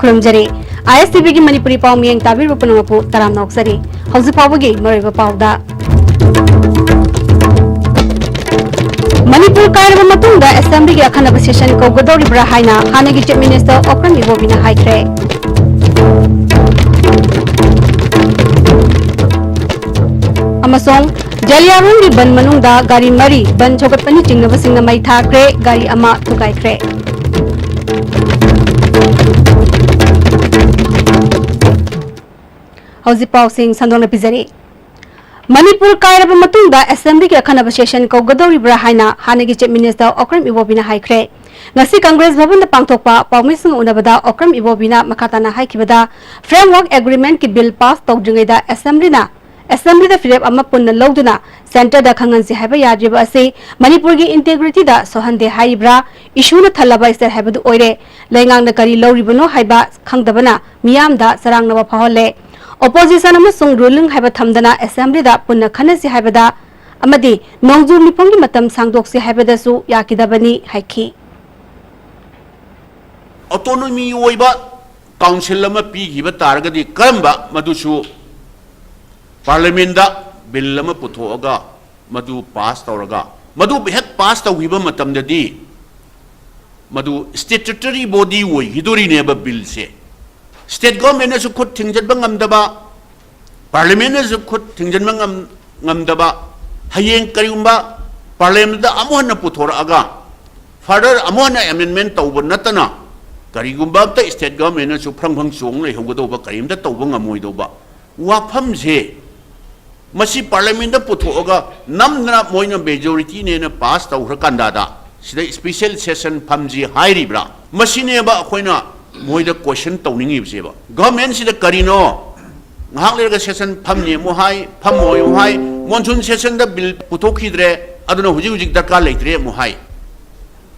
खुलमजरी ISTV की मणिपुरी पाव मियंग ताबिर पुनमपु तराम नौकसरी हौजी पावगी मरेब पावदा मणिपुर कायरब मतुंगदा असेंबली की अखनब सेशन को गदौरिब्रा हाइना हानेगी चीफ मिनिस्टर ओक्रम इबोबिना हाइख्रे अमसोंग जलियारों की बन मनुंगदा गाड़ी मरी बन छोकटपनी चिंगबसिंगना मई थाख्रे गाड़ी अमा थुगाइख्रे हौजी पाव सिंह संदोंगना पिजरी मणिपुर कायरब मतुंगदा असेंबली की अखनब सेशन को गदौरिब्रा हाइना हानेगी चीफ मिनिस्टर ओक्रम इबोबिना हाइख्रे ngasi कांग्रेस भवन पांगथोकपा पावमिसंग उनबदा ओक्रम इबोबिना मखाताना हाइखिबदा फ्रेमवर्क एग्रीमेंट की बिल पास तौद्रिंगैदा असेंबली दा फिरेप अमा पुन्ना लौदुना सेंटर दा खंगनसि हाइबा याद्रिबा असि मणिपुर की इंटीग्रिटी दा सोहंदे हाइब्रा इशूना थल्लबा इस्तर हाइबदु ओइरे लेंगांग दा करी लौरिबनो हाइबा खंगदबना मियाम दा सरांगनबा फाहले opposition अमसुंग रूलिंग हाइबा थमदना असेंबली दा पुन्ना खनसि हाइबदा अमदि नौजूर निफंगी मतम सांगदोक्सि हाइबदसु याकिदबनी हाइखि ऑटोनॉमी ओइबा काउंसिल अमा पीगिबा तारगदि करमबा मदुसु पार्लियामेंट दा बिल अमा पुथोगा मदु पास तौरगा मदु हेक पास तौहिबा मतमददि मदु स्टैट्यूटरी बॉडी ओइ हिदोरिनेबा बिल से स्टेट गवर्नमेंट ने खुद थिंजनबा ngamdaba पार्लियामेंट ने खुद थिंजनबा ngamdaba हयेंग करिगुंबा पार्लियामेंट दा अमोहन पुथोरगा फर्दर अमोहन अमेंडमेंट तौब नतना करिगुंबा त स्टेट गवर्नमेंट ने फ्रंगफंग चोंग लेहोगदोबा करिमदा तौब ngamोइदोबा वाफम से मसी पार्लियामेंट दा पुथोगा नमना मोइना मेजॉरिटी ने पास तौरकांदा सिदा स्पेशल सेशन फमजी हाइरिब्रा मसीनेबा अखोइना मोइदा क्वेश्चन तौनिंगिबसेबा गवर्नमेंट सिदा करिनो ngahak lerga सेशन फमने मोहाय फमोय मोहाय मॉनसून सेशन दा बिल पुथोखिद्रे अदुना हुजिक हुजिक दरकार लेत्रे मोहाय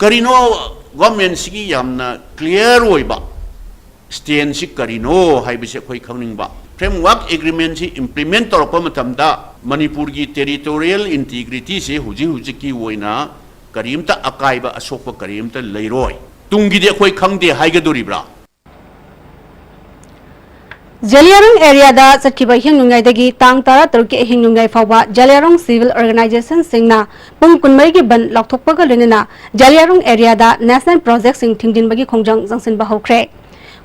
करिनो गवर्नमेंट सिगी यामना क्लियर ओइबा स्टैंड सि करिनो हाइबसे खोइ खंगनिंगबा फ्रेमवर्क एग्रीमेंट सि इंप्लीमेंट तौरप मतमदा मणिपुर की टेरिटोरियल इंटीग्रिटी से हुजिक हुजिक की ओइना करीमता अकाइबा असोकपा करीमता लेरोय तुंगिदे खोइ खंगदे हाइगदोरिब्रा जलियारों एरिया दा चटखिबा हिंगनुंगाई दगी तांग तारा तरुके हिंगनुंगाई फावबा जलियारों सिविल ऑर्गेनाइजेशन सिंगना पुंग कुनमरी की बन लौथोकपगा लोइनना जलियारों एरिया दा नेशनल प्रोजेक्ट सिंग थिंगदिनबगी खोंजंग जंगसिनबा हौख्रे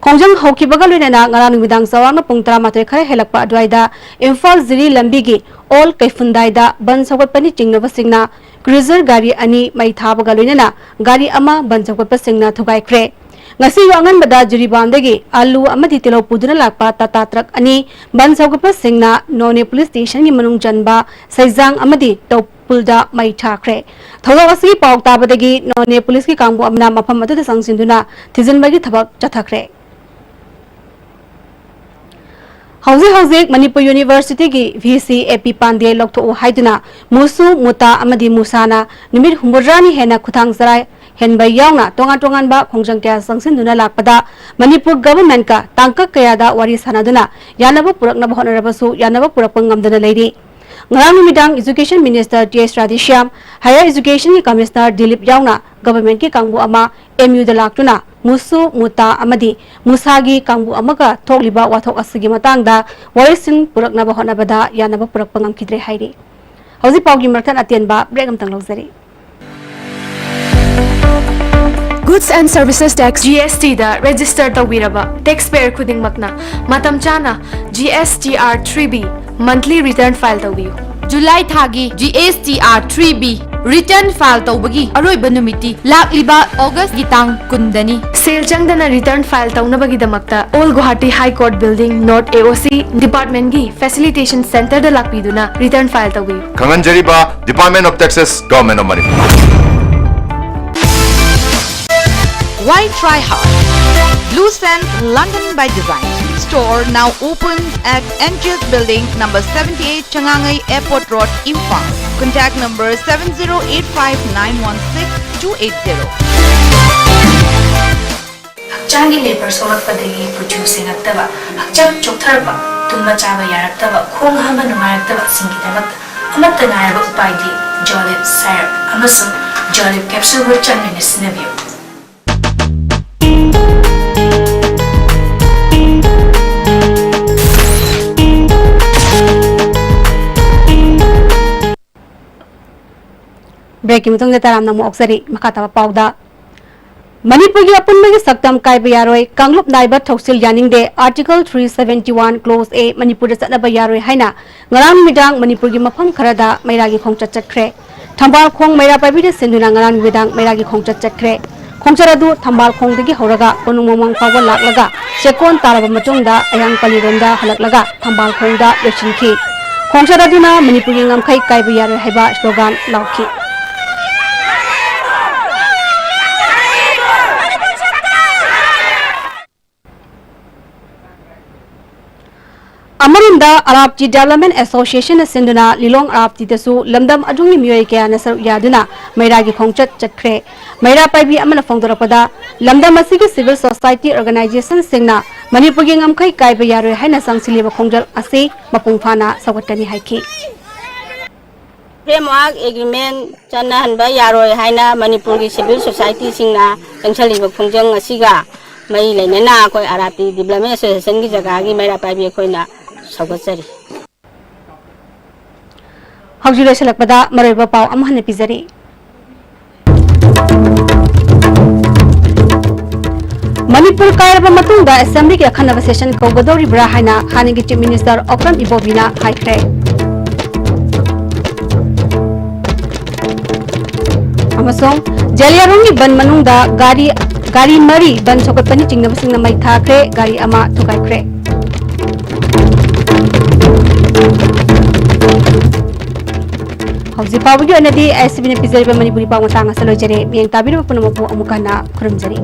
खोंजंग हौखिबगा लोइनना ngara numidang sawangna pung 13 khare helakpa adwaida imphal ziri lambi gi all kaifundai da ban sawatpani chingnaba singna cruiser gari ani mai thabaga loinana gari ama ban sawatpa singna thugaikre ngasi wangan bada juribamdagi alu amadi tilo puduna lakpa tata truck ani ban sawatpa singna none police station gi manung janba saijang amadi topulda mai thakre thoga asi pauk tabadagi none police ki kangbu amna mafam adu da sangsinduna thijinbagi thabak chathakre हौजिक Manipur university की VC AP Pandey लौथो हाइदुना मुसु मुता अमदी मुसाना निमित हुमरानी हेना खुथांग जराय हेनबा यावना तोंगा तोंगानबा खोंजंग क्या संगसिनदुना लाकपदा मणिपुर गवर्नमेंट का तांका कयादा वारी सानादुना यानबा पुरकनबा होनरबसु यानबा पुरकपा ngamdana लेरी ngarang numidang education minister TS Radhishyam higher education की कमिश्नर दिलीप यावना गवर्नमेंट की कांगबु अमा MU दा लाक्तुना मुसु मुता अमदी मुसागी कांगबु अमगा थोकलिबा वाथोक असगी मतंगदा वारिसिन पुरकनबा होनबदा यानबा पुरकपा ngamkidre हाइरी हौजि पावगी मरथन अतेनबा ब्रेक अमतंग लौजरी Goods and Services Tax GST da register tawiraba taxpayer khuding makna matam chana GSTR 3B monthly return file tawiyu July thagi GSTR 3B return file tawbagi aroiba numiti lakliba August gitang kundani sale changdana return file tawnabagi damakta All Guwahati High Court Building North AOC Department gi Facilitation Center da lakpiduna return file tawiyu Khanganjariba Department of Taxes Government of Manipur Why try hard? Blue Sense London by Design store now open at NGS Building number 78 Changangai Airport Road, Imphal. Contact number 7085916280. Hakchangi labor solakpadagi producing aktaba hakchang choktarba tumba chaba yaraktaba khong hama nungairaktaba singidamak amatta nairaba upaidi Jolib syrup amasung Jolib capsule chanmina sinabiyo break की मुतुंग ताराम नमो ऑक्सरी मखाता पाउदा मणिपुर की अपुनबगी सक्तम कायबा यारोय कांगलुप नाइबा थौसिल यानिंगदे आर्टिकल 371 क्लोज ए मणिपुर चतनबा यारोय हाइना ngarang midang मणिपुर की मफम खरदा मैरागी खोंगचत चटख्रे थंबाल खोंग मैरा पाइबिदे सिंदुना ngarang midang मैरागी खोंगचत चटख्रे खोंगचरदु थंबाल खोंगदगी हौरगा कोनुंग मोमंग फाव लाक्लगा चेकोन तारबा मतुंगदा अयांग पलिरोंदा हलक्लगा थंबाल खोंगदा लोचिनखी खोंगचरदुना मणिपुर की ngamkhai कायबा यारोय हाइबा स्लोगान लाउखी अमरुंदा अराबची डेवलपमेंट एसोसिएशन सिंधुना लिलोंग अराबची दसु लमदम अजुंगी मियोय के नसर यादुना मैरागी खोंगचत चटख्रे मैरा पाइबी अमन फोंदरपदा लमदम असिगी सिविल सोसाइटी ऑर्गेनाइजेशन सिंगना मणिपुर की ngamkhai कायबा यारोय हाइना संगसिलिबा खोंगजल असे मपुंगफाना सवटनी हाइखी फ्रेमवर्क एग्रीमेंट चनहनबा यारोय हाइना मणिपुर की सिविल सोसाइटी सिंगना चंगसलिबा खोंजंग असिगा मई लेनेना कोई अराबी डेवलपमेंट एसोसिएशन की जगह की मैरा पाइबी कोइना सगोचरी हौजी लोइसलकपदा मरोइबा पाव अमहन पिजरी मणिपुर कायरबा मतुंगदा असेंबली की अखनबा सेशन कौगदौरिब्रा हाइना हानिगी चीफ मिनिस्टर ओक्रम इबोबिना हाइख्रे अमसोंग जेलियारोंगी बन मनुंगदा गाड़ी मरी बन सोकतपनी चिंगनबसिंगना मै थाख्रे गाड़ी अमा थुगाइख्रे हौजी पावगी अनदी एसबीने पिजरिबा मणिपुरी पाव मतंग असलोइजरे मियंग ताबिरबा पुनमपु अमुकाना खुरमजरी।